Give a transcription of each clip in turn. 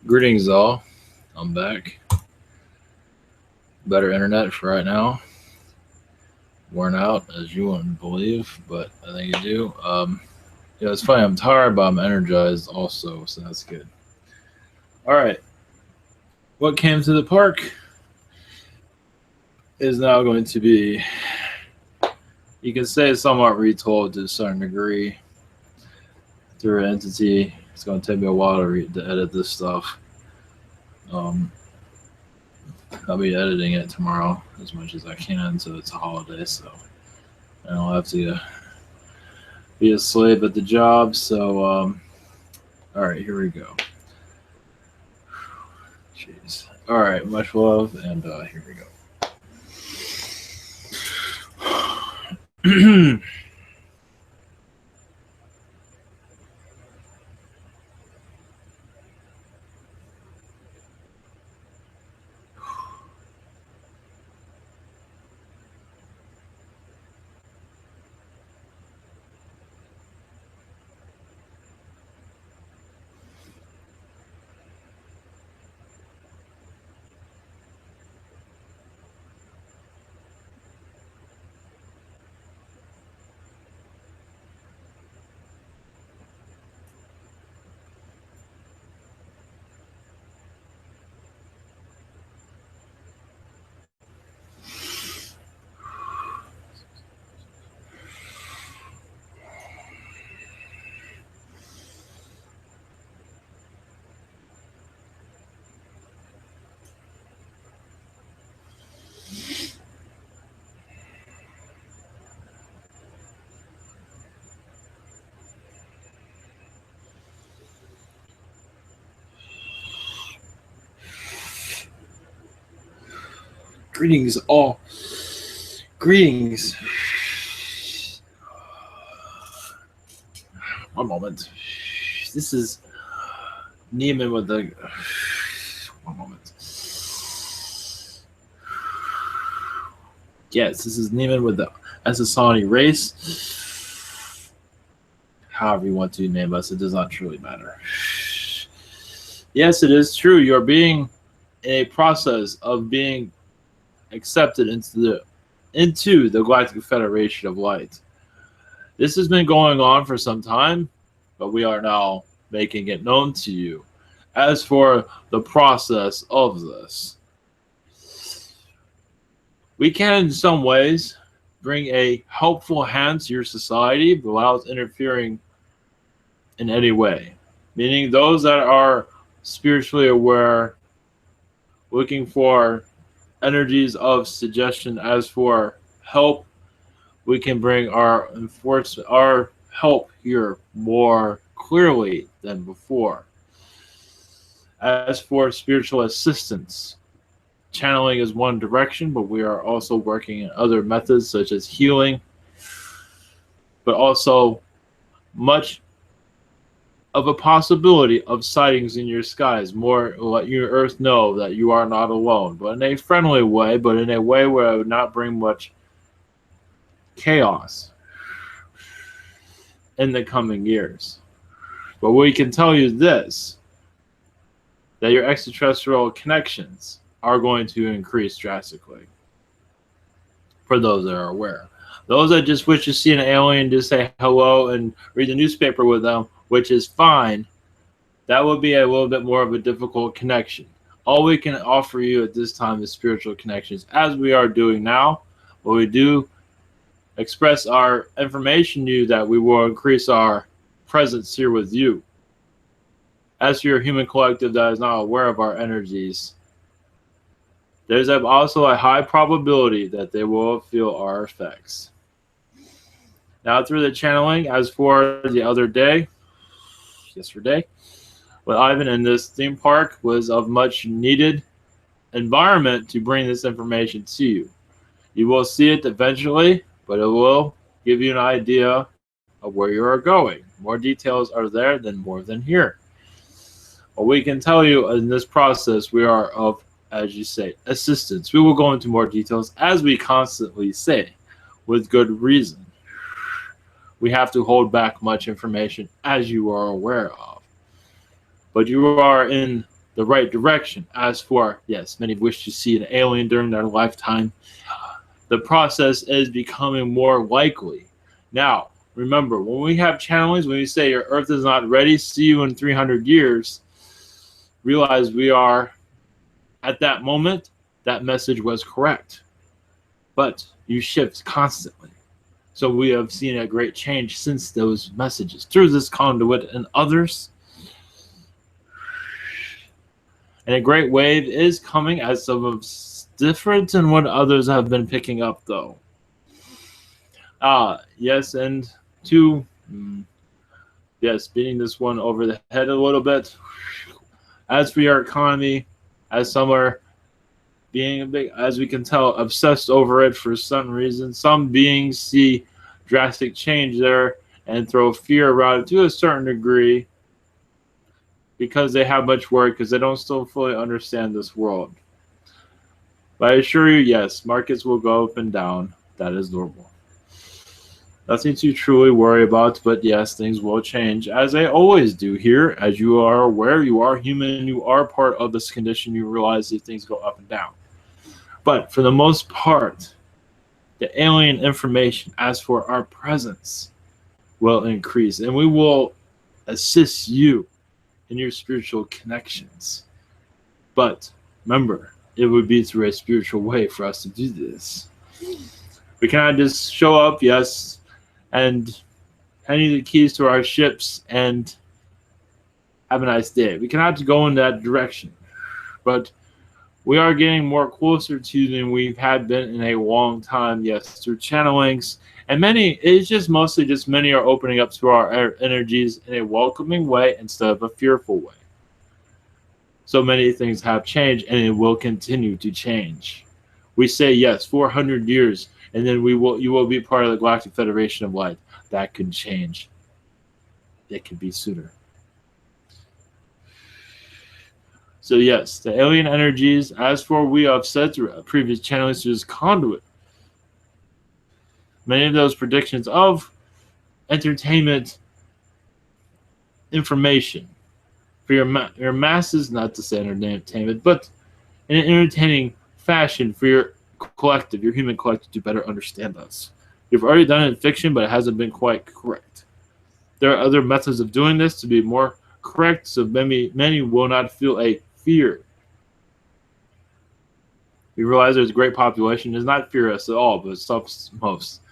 Greetings, all. I'm back. Better internet for right now. Worn out, as you wouldn't believe, but I think you do. It's funny. I'm tired, but I'm energized also, so that's good. All right. What came to the park is now going to be, you can say, somewhat retold to a certain degree through an entity. It's going to take me a while to edit this stuff. Um, I'll be editing it tomorrow as much as I can, so it's a holiday, so I don't have to be a slave at the job. All right, here we go. Jeez. All right, much love, and here we go. Greetings, all. Greetings. One moment. This is Neiman with the. One moment. Yes, this is Neiman with the Assassani race. However you want to name us, it does not truly matter. Yes, it is true. You're being in a process of being accepted into the Galactic Federation of Light. This has been going on for some time, but we are now making it known to you. As for the process of this, we can, in some ways, bring a helpful hand to your society without interfering in any way. Meaning, those that are spiritually aware, looking for energies of suggestion. As for help, we can bring our help here more clearly than before. As for spiritual assistance, channeling is one direction, but we are also working in other methods such as healing, but also much of a possibility of sightings in your skies, more let your earth know that you are not alone, but in a friendly way, but in a way where it would not bring much chaos in the coming years. But we can tell you this, that your extraterrestrial connections are going to increase drastically for those that are aware. Those that just wish to see an alien, just say hello and read the newspaper with them, which is fine, that would be a little bit more of a difficult connection. All we can offer you at this time is spiritual connections, as we are doing now. But we do express our information to you that we will increase our presence here with you. As for your human collective that is not aware of our energies, there's also a high probability that they will feel our effects. Now, through the channeling, as for the other day, yesterday, with Ivan in this theme park was of much needed environment to bring this information to you. You will see it eventually, but it will give you an idea of where you are going. More details are there than more than here. What we can tell you in this process, we are of, as you say, assistance. We will go into more details, as we constantly say, with good reason. We have to hold back much information, as you are aware of. But you are in the the right direction. As for, yes, many wish to see an alien during their lifetime. The process is becoming more likely. Now, remember, when we have channelings, when we say your Earth is not ready, see you in 300 years, realize we are, at that moment, that message was correct. But you shift constantly. So we have seen a great change since those messages through this conduit and others. And a great wave is coming as some of different than what others have been picking up, though. Yes, and two, yes, beating this one over the head a little bit. As for your economy, as some are being a bit, as we can tell, obsessed over it for some reason. Some beings see drastic change there and throw fear around it to a certain degree because they have much work, because they don't still fully understand this world. But I assure you, yes, markets will go up and down. That is normal. Nothing to truly worry about, but yes, things will change, as they always do here. As you are aware, you are human, you are part of this condition. You realize that things go up and down. But for the most part, the alien information, as for our presence, will increase, and we will assist you in your spiritual connections. But remember, it would be through a spiritual way for us to do this. We cannot just show up, yes, and hand you the keys to our ships and have a nice day. We cannot go in that direction. But we are getting more closer to than we've had been in a long time, yes, through channelings. And many, it's just mostly just many are opening up to our energies in a welcoming way instead of a fearful way. So many things have changed, and it will continue to change. We say, yes, 400 years, and then you will be part of the Galactic Federation of Light. That could change. It could be sooner. So yes, the alien energies, as for we have said through previous channels, through this conduit, many of those predictions of entertainment information for your masses, not to say entertainment, but in an entertaining fashion for your collective, your human collective, to better understand us. You've already done it in fiction, but it hasn't been quite correct. There are other methods of doing this to be more correct, so many will not feel a fear. We realize there's a great population does not fear us at all, but most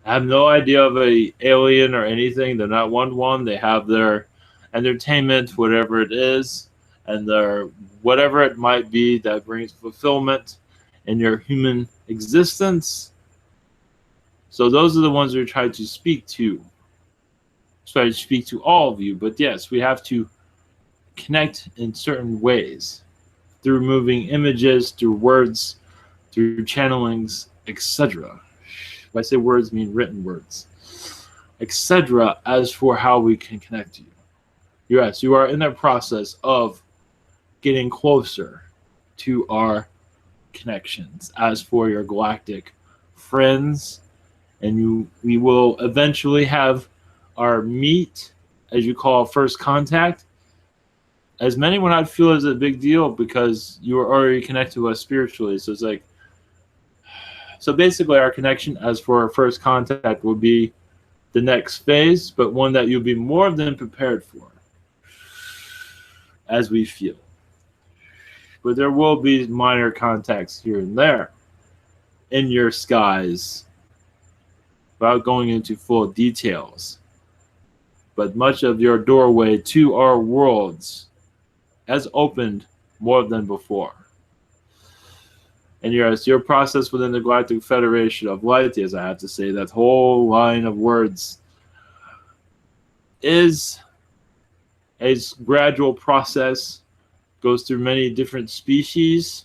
have no idea of a alien or anything. They're not one. They have their entertainment, whatever it is, and their whatever it might be that brings fulfillment in your human existence. So those are the ones we try to speak to. Try to speak to all of you. But yes, we have to connect in certain ways through moving images, through words, through channelings, etc. When I say words, I mean written words, etc. As for how we can connect to you. Yes, you are in that process of getting closer to our connections. As for your galactic friends, and we will eventually have our meet, as you call first contact. As many will not feel as a big deal because you are already connected to us spiritually. So it's like, so basically our connection as for our first contact will be the next phase, but one that you'll be more than prepared for as we feel. But there will be minor contacts here and there in your skies without going into full details. But much of your doorway to our worlds has opened more than before. And yes, your process within the Galactic Federation of Light, as I have to say, that whole line of words is a gradual process, goes through many different species,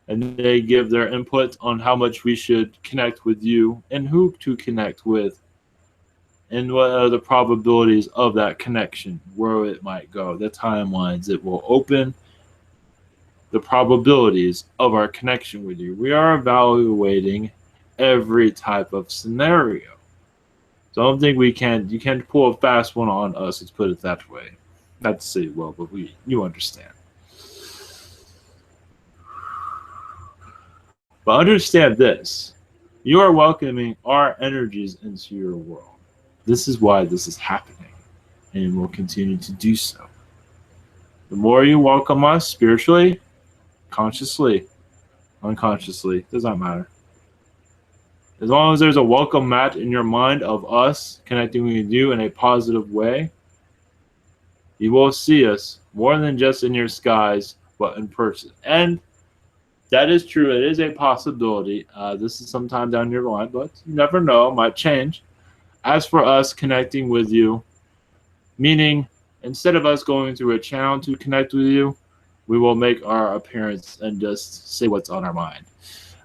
and they give their input on how much we should connect with you and who to connect with, and what are the probabilities of that connection, where it might go, the timelines it will open, the probabilities of our connection with you. We are evaluating every type of scenario. So I don't think you can't pull a fast one on us, let's put it that way. Not to say well, but you understand. But understand this. You are welcoming our energies into your world. This is why this is happening, and will continue to do so. The more you welcome us spiritually, consciously, unconsciously, does not matter. As long as there's a welcome mat in your mind of us connecting with you in a positive way, you will see us more than just in your skies, but in person. And that is true. It is a possibility. This is sometime down your line, but you never know. It might change. As for us connecting with you, meaning instead of us going through a channel to connect with you, we will make our appearance and just say what's on our mind.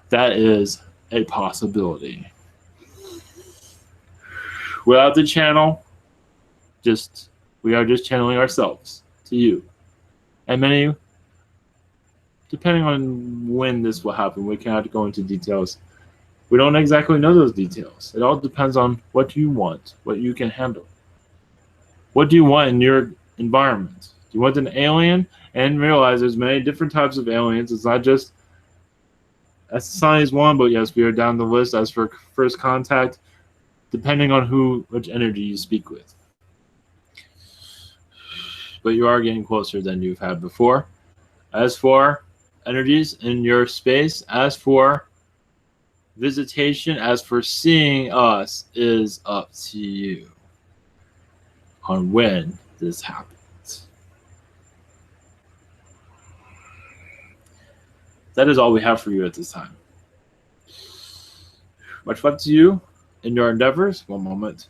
That is a possibility. Without the channel, we are just channeling ourselves to you. And many, depending on when this will happen, we cannot go into details. We don't exactly know those details. It all depends on what you want, what you can handle. What do you want in your environment? Do you want an alien? And realize there's many different types of aliens. It's not just SSI is one, but yes, we are down the list as for first contact, depending on which energy you speak with. But you are getting closer than you've had before. As for energies in your space, as for visitation, as for seeing us, is up to you on when this happens. That is all we have for you at this time. Much love to you in your endeavors. One moment.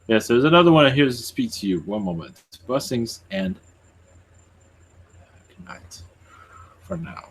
Yes, there's another one here to speak to you. One moment. Blessings and good night for now.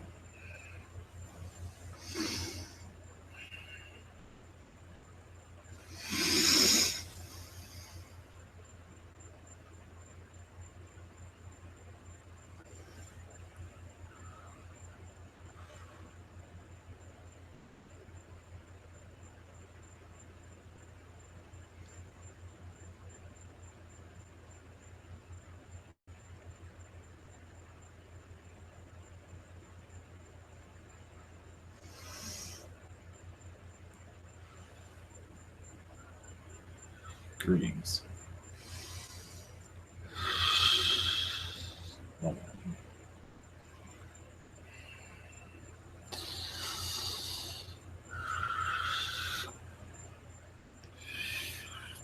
Greetings.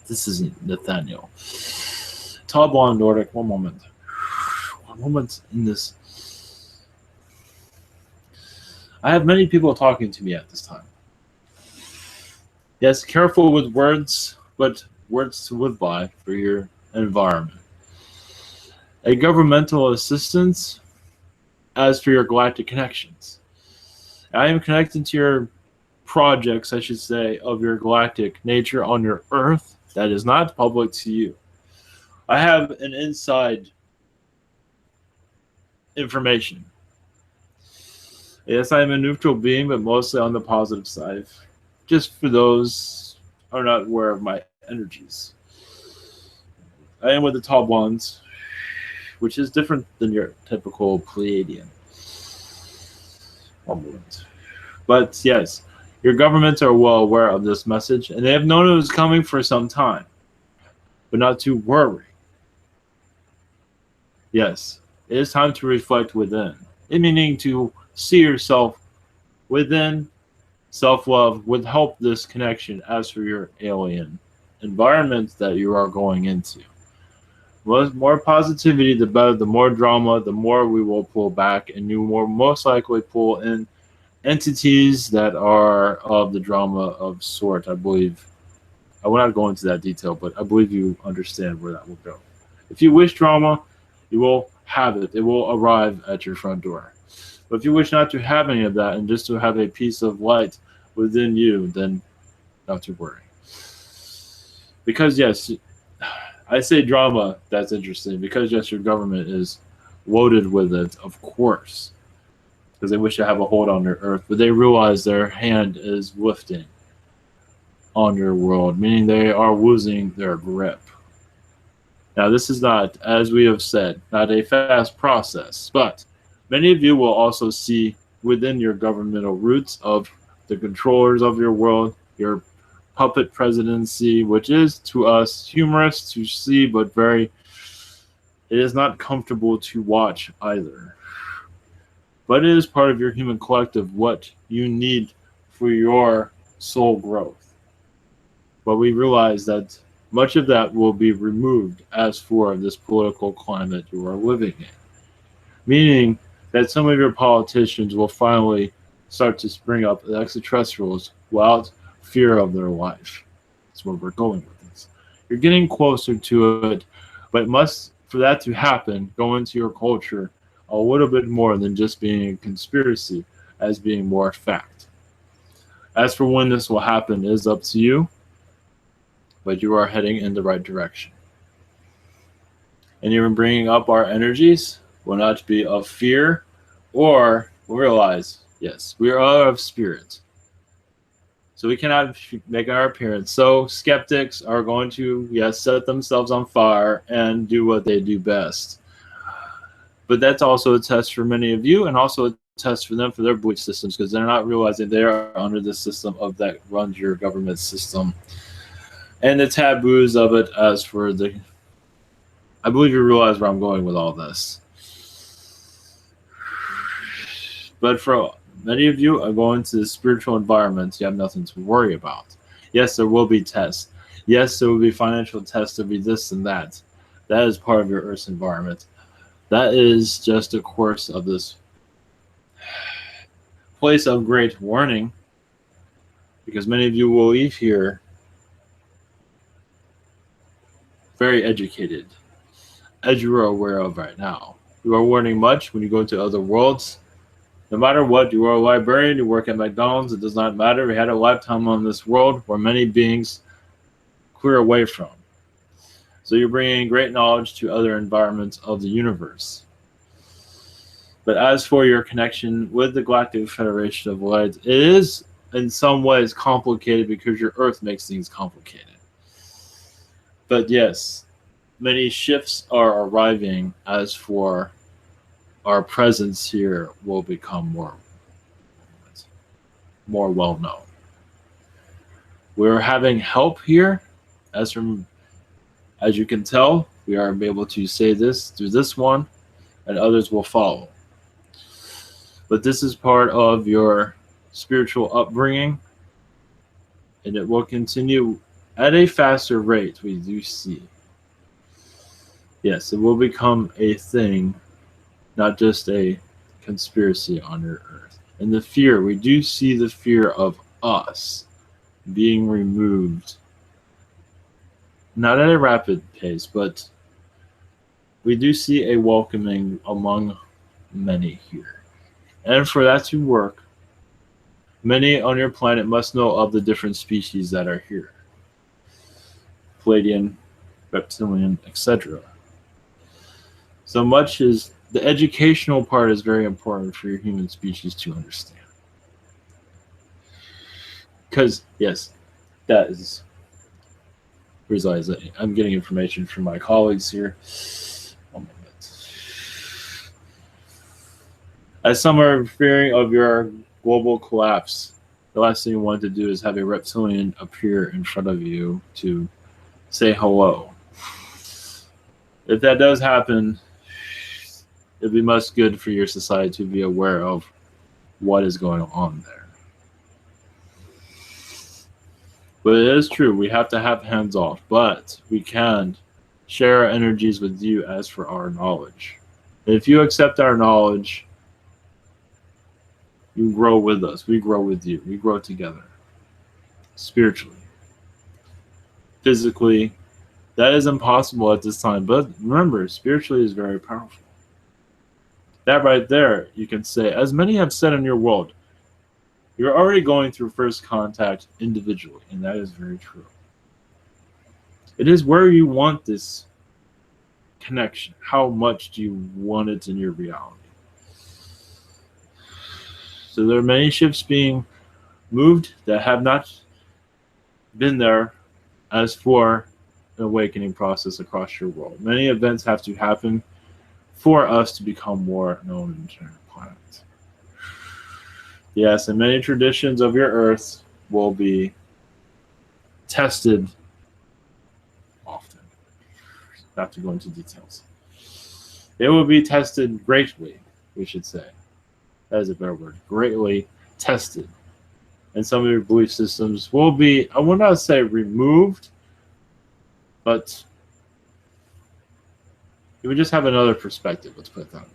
This is Nathaniel. Tall blonde Nordic. One moment. One moment in this. I have many people talking to me at this time. Yes, careful with words, but words to live by for your environment. A governmental assistance as for your galactic connections. I am connected to your projects, I should say, of your galactic nature on your Earth that is not public to you. I have an inside information. Yes, I am a neutral being, but mostly on the positive side. Just for those who are not aware of my energies. I am with the tall ones, which is different than your typical Pleiadian. One moment. But yes, your governments are well aware of this message, and they have known it was coming for some time. But not to worry. Yes, it is time to reflect within. It meaning to see yourself within. Self-love would help this connection as for your alien environment that you are going into. The more positivity, the better. The more drama, the more we will pull back, and you will most likely pull in entities that are of the drama of sort, I believe. I will not go into that detail, but I believe you understand where that will go. If you wish drama, you will have it. It will arrive at your front door. But if you wish not to have any of that and just to have a piece of light within you, then not to worry. Because yes, I say drama, that's interesting. Because yes, your government is loaded with it, of course. Because they wish to have a hold on your Earth, but they realize their hand is lifting on your world, meaning they are losing their grip. Now, this is not, as we have said, not a fast process, but Many of you will also see within your governmental roots of the controllers of your world, your puppet presidency, which is to us humorous to see, but it is not comfortable to watch either. But it is part of your human collective, what you need for your soul growth. But we realize that much of that will be removed as for this political climate you are living in. Meaning that some of your politicians will finally start to spring up the extraterrestrials without fear of their life. That's where we're going with this. You're getting closer to it, but for that to happen, go into your culture a little bit more than just being a conspiracy, as being more fact. As for when this will happen is up to you, but you are heading in the right direction. And even bringing up our energies will not be of fear or realize, yes, we are of spirit. So we cannot make our appearance. So skeptics are going to, yes, set themselves on fire and do what they do best. But that's also a test for many of you, and also a test for them for their belief systems, because they're not realizing they are under the system of that runs your government system. And the taboos of it as for I believe you realize where I'm going with all this. But for many of you are going to the spiritual environments, you have nothing to worry about. Yes, there will be tests. Yes, there will be financial tests, there will be this and that. That is part of your Earth's environment. That is just a course of this place of great warning, because many of you will leave here very educated, as you are aware of right now. You are learning much when you go into other worlds. No matter what, you are a librarian, you work at McDonald's, it does not matter. We had a lifetime on this world where many beings clear away from. So you're bringing great knowledge to other environments of the universe. But as for your connection with the Galactic Federation of Light, it is in some ways complicated because your Earth makes things complicated. But yes, many shifts are arriving as for our presence here will become more well known. We're having help here, as you can tell, we are able to say this through this one, and others will follow. But this is part of your spiritual upbringing, and it will continue at a faster rate, we do see. Yes, it will become a thing, not just a conspiracy on your Earth. And the fear, we do see the fear of us being removed, not at a rapid pace, but we do see a welcoming among many here. And for that to work, many on your planet must know of the different species that are here. Palladian, reptilian, etc. So much is the educational part is very important for your human species to understand. Because, yes, that is resides. I'm getting information from my colleagues here. One moment. As some are fearing of your global collapse, the last thing you want to do is have a reptilian appear in front of you to say hello. If that does happen, it'd be much good for your society to be aware of what is going on there. But it is true, we have to have hands off, but we can share our energies with you as for our knowledge. And if you accept our knowledge, you grow with us, we grow with you, we grow together. Spiritually. Physically, that is impossible at this time, but remember, spiritually is very powerful. That right there, you can say, as many have said in your world, you're already going through first contact individually, and that is very true. It is where you want this connection. How much do you want it in your reality? So there are many shifts being moved that have not been there as for an awakening process across your world. Many events have to happen for us to become more known in turn. planet. Yes, and many traditions of your Earth will be tested often. Not to go into details. They will be tested greatly, we should say. That is a better word. Greatly tested. And some of your belief systems will be, I will not say removed, but you would just have another perspective, let's put it that way.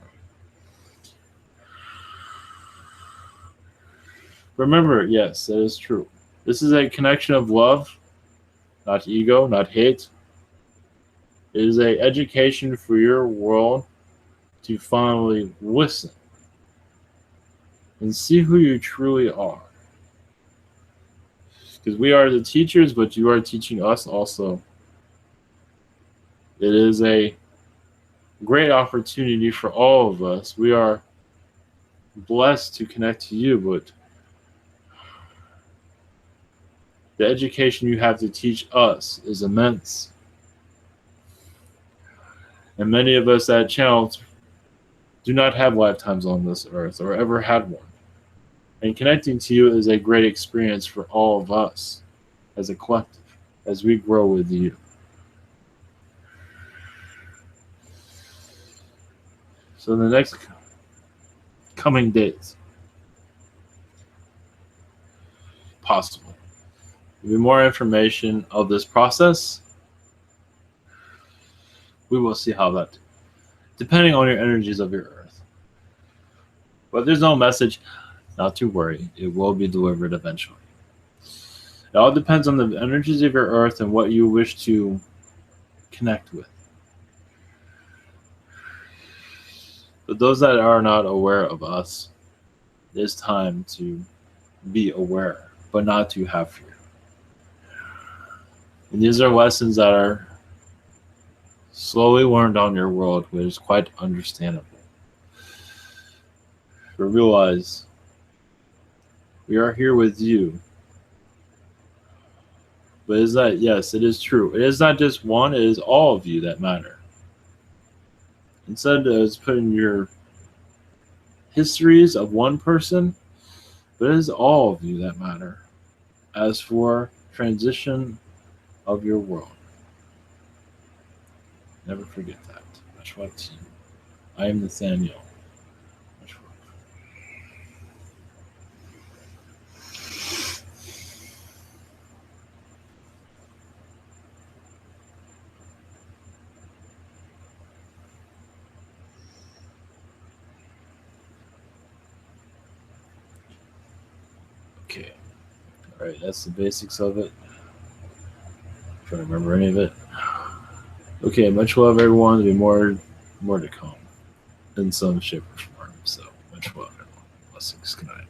Remember, yes, that is true. This is a connection of love, not ego, not hate. It is an education for your world to finally listen and see who you truly are. Because we are the teachers, but you are teaching us also. It is a great opportunity for all of us. We are blessed to connect to you, but the education you have to teach us is immense. And many of us at channel do not have lifetimes on this earth or ever had one. And connecting to you is a great experience for all of us as a collective, as we grow with you. So in the next coming days, possibly, there'll be more information of this process. We will see how that, depending on your energies of your earth. But there's no message, not to worry, it will be delivered eventually. It all depends on the energies of your earth and what you wish to connect with. But those that are not aware of us, it is time to be aware, but not to have fear. And these are lessons that are slowly learned on your world, which is quite understandable. But realize we are here with you. But is that, yes, it is true. It is not just one, it is all of you that matter. Instead of putting your histories of one person, but it is all of you that matter. As for transition of your world, never forget that. Much love to you. I am Nathaniel. Much love. Okay. All right, that's the basics of it. I'm trying to remember any of it. Okay, much love, everyone. There'll be more to come in some shape or form. So much love, everyone. Blessings. Good night.